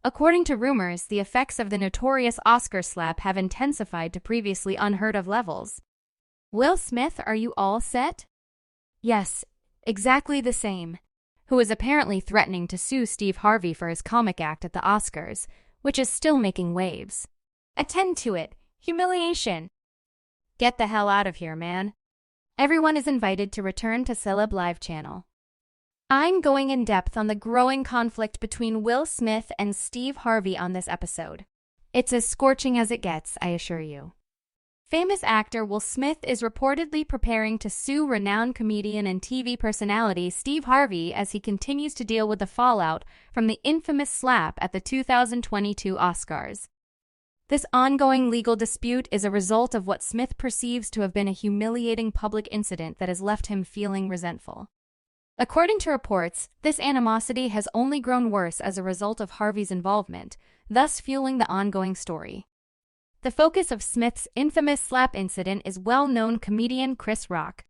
According to rumors, the effects of the notorious Oscar slap have intensified to previously unheard-of levels. Will Smith, are you all set? Yes, exactly the same. Who is apparently threatening to sue Steve Harvey for his comic act at the Oscars, which is still making waves. Attend to it. Humiliation. Get the hell out of here, man. Everyone is invited to return to Celeb Live channel. I'm going in depth on the growing conflict between Will Smith and Steve Harvey on this episode. It's as scorching as it gets, I assure you. Famous actor Will Smith is reportedly preparing to sue renowned comedian and TV personality Steve Harvey as he continues to deal with the fallout from the infamous slap at the 2022 Oscars. This ongoing legal dispute is a result of what Smith perceives to have been a humiliating public incident that has left him feeling resentful. According to reports, this animosity has only grown worse as a result of Harvey's involvement, thus fueling the ongoing story. The focus of Smith's infamous slap incident is well-known comedian Chris Rock.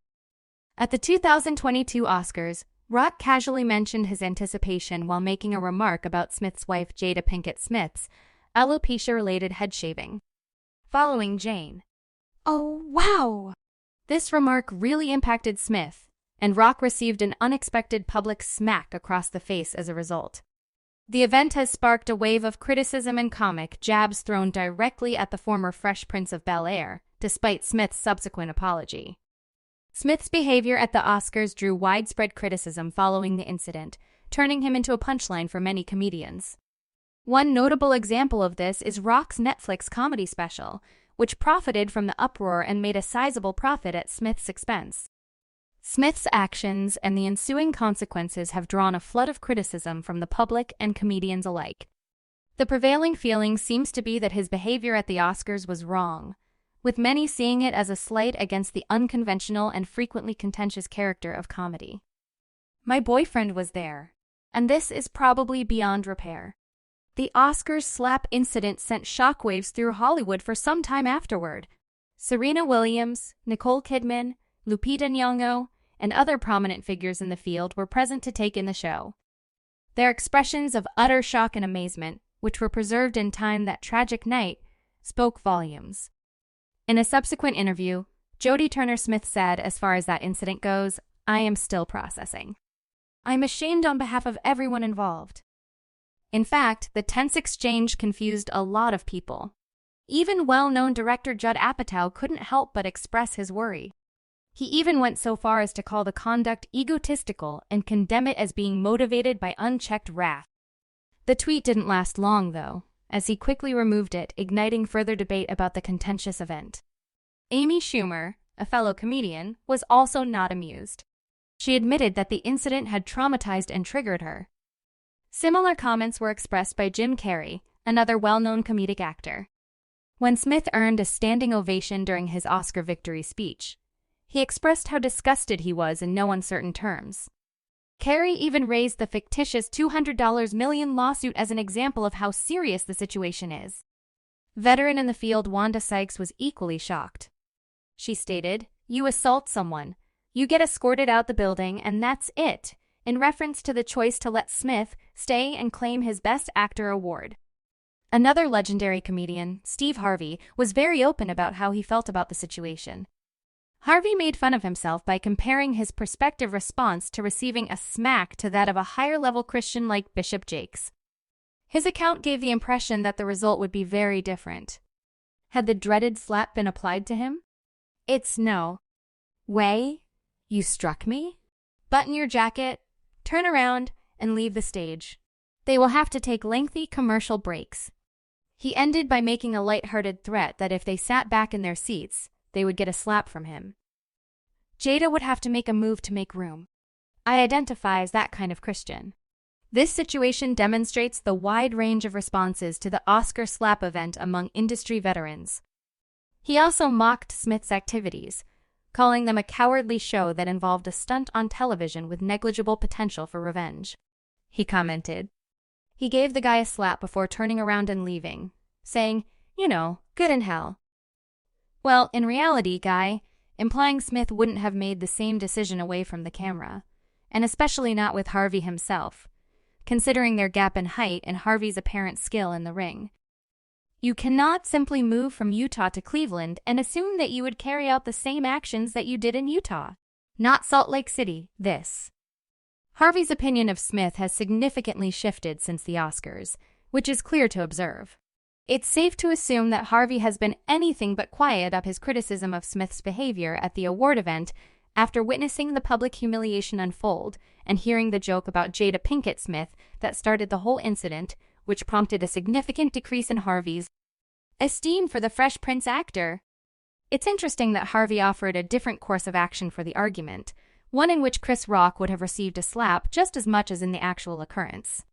At the 2022 Oscars, Rock casually mentioned his anticipation while making a remark about Smith's wife Jada Pinkett Smith's alopecia-related head shaving. Following Jane. Oh, wow! This remark really impacted Smith, and Rock received an unexpected public smack across the face as a result. The event has sparked a wave of criticism and comic jabs thrown directly at the former Fresh Prince of Bel-Air, despite Smith's subsequent apology. Smith's behavior at the Oscars drew widespread criticism following the incident, turning him into a punchline for many comedians. One notable example of this is Rock's Netflix comedy special, which profited from the uproar and made a sizable profit at Smith's expense. Smith's actions and the ensuing consequences have drawn a flood of criticism from the public and comedians alike. The prevailing feeling seems to be that his behavior at the Oscars was wrong, with many seeing it as a slight against the unconventional and frequently contentious character of comedy. My boyfriend was there, and this is probably beyond repair. The Oscars slap incident sent shockwaves through Hollywood for some time afterward. Serena Williams, Nicole Kidman, Lupita Nyong'o, and other prominent figures in the field were present to take in the show. Their expressions of utter shock and amazement, which were preserved in time that tragic night, spoke volumes. In a subsequent interview, Jodie Turner-Smith said, as far as that incident goes, I am still processing. I'm ashamed on behalf of everyone involved. In fact, the tense exchange confused a lot of people. Even well-known director Judd Apatow couldn't help but express his worry. He even went so far as to call the conduct egotistical and condemn it as being motivated by unchecked wrath. The tweet didn't last long, though, as he quickly removed it, igniting further debate about the contentious event. Amy Schumer, a fellow comedian, was also not amused. She admitted that the incident had traumatized and triggered her. Similar comments were expressed by Jim Carrey, another well-known comedic actor. When Smith earned a standing ovation during his Oscar victory speech, he expressed how disgusted he was in no uncertain terms. Carrey even raised the fictitious $200 million lawsuit as an example of how serious the situation is. Veteran in the field Wanda Sykes was equally shocked. She stated, "You assault someone, you get escorted out the building, and that's it," in reference to the choice to let Smith stay and claim his Best Actor award. Another legendary comedian, Steve Harvey, was very open about how he felt about the situation. Harvey made fun of himself by comparing his prospective response to receiving a smack to that of a higher-level Christian like Bishop Jakes. His account gave the impression that the result would be very different. Had the dreaded slap been applied to him? It's no way. You struck me? Button your jacket, turn around, and leave the stage. They will have to take lengthy commercial breaks. He ended by making a light-hearted threat that if they sat back in their seats, they would get a slap from him. Jada would have to make a move to make room. I identify as that kind of Christian. This situation demonstrates the wide range of responses to the Oscar slap event among industry veterans. He also mocked Smith's activities, calling them a cowardly show that involved a stunt on television with negligible potential for revenge. He commented. He gave the guy a slap before turning around and leaving, saying, "You know, good in hell." Well, in reality, guy, implying Smith wouldn't have made the same decision away from the camera, and especially not with Harvey himself. considering their gap in height and Harvey's apparent skill in the ring. You cannot simply move from Utah to Cleveland and assume that you would carry out the same actions that you did in Utah. Not Salt Lake City, this. Harvey's opinion of Smith has significantly shifted since the Oscars, which is clear to observe. It's safe to assume that Harvey has been anything but quiet about his criticism of Smith's behavior at the award event after witnessing the public humiliation unfold and hearing the joke about Jada Pinkett Smith that started the whole incident, which prompted a significant decrease in Harvey's esteem for the Fresh Prince actor. It's interesting that Harvey offered a different course of action for the argument, one in which Chris Rock would have received a slap just as much as in the actual occurrence.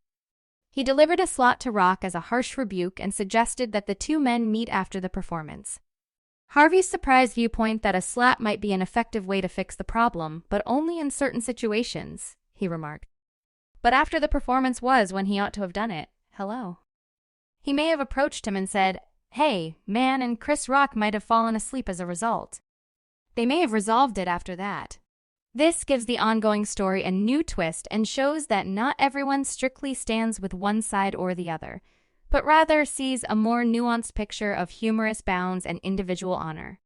He delivered a slap to Rock as a harsh rebuke and suggested that the two men meet after the performance. Harvey's surprised viewpoint that a slap might be an effective way to fix the problem, but only in certain situations, he remarked. But after the performance was when he ought to have done it. Hello. He may have approached him and said, "Hey, man," and Chris Rock might have fallen asleep as a result. They may have resolved it after that. This gives the ongoing story a new twist and shows that not everyone strictly stands with one side or the other, but rather sees a more nuanced picture of humorous bounds and individual honor.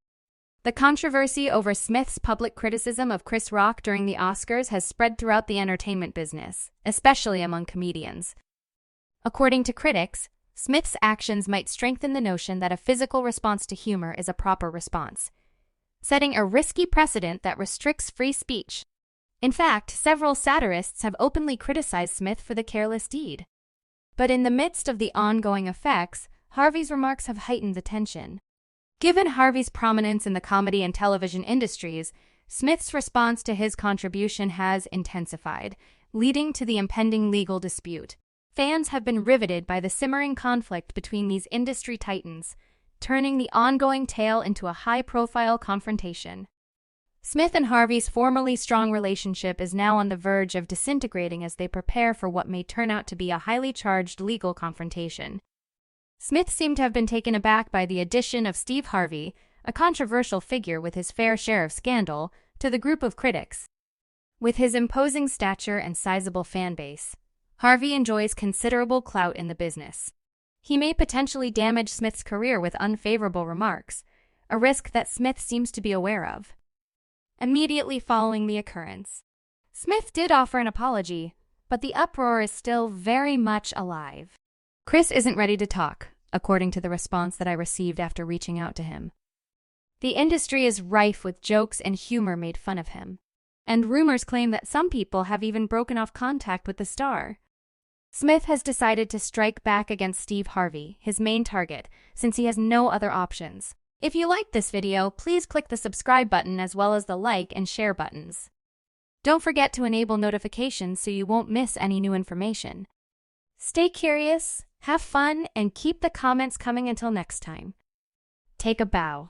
The controversy over Smith's public criticism of Chris Rock during the Oscars has spread throughout the entertainment business, especially among comedians. According to critics, Smith's actions might strengthen the notion that a physical response to humor is a proper response, setting a risky precedent that restricts free speech. In fact, several satirists have openly criticized Smith for the careless deed. But in the midst of the ongoing effects, Harvey's remarks have heightened the tension. Given Harvey's prominence in the comedy and television industries, Smith's response to his contribution has intensified, leading to the impending legal dispute. Fans have been riveted by the simmering conflict between these industry titans, turning the ongoing tale into a high-profile confrontation. Smith and Harvey's formerly strong relationship is now on the verge of disintegrating as they prepare for what may turn out to be a highly charged legal confrontation. Smith seemed to have been taken aback by the addition of Steve Harvey, a controversial figure with his fair share of scandal, to the group of critics. With his imposing stature and sizable fan base, Harvey enjoys considerable clout in the business. He may potentially damage Smith's career with unfavorable remarks, a risk that Smith seems to be aware of. Immediately following the occurrence, Smith did offer an apology, but the uproar is still very much alive. Chris isn't ready to talk, according to the response that I received after reaching out to him. The industry is rife with jokes and humor made fun of him, and rumors claim that some people have even broken off contact with the star. Smith has decided to strike back against Steve Harvey, his main target, since he has no other options. If you liked this video, please click the subscribe button as well as the like and share buttons. Don't forget to enable notifications so you won't miss any new information. Stay curious, have fun, and keep the comments coming until next time. Take a bow.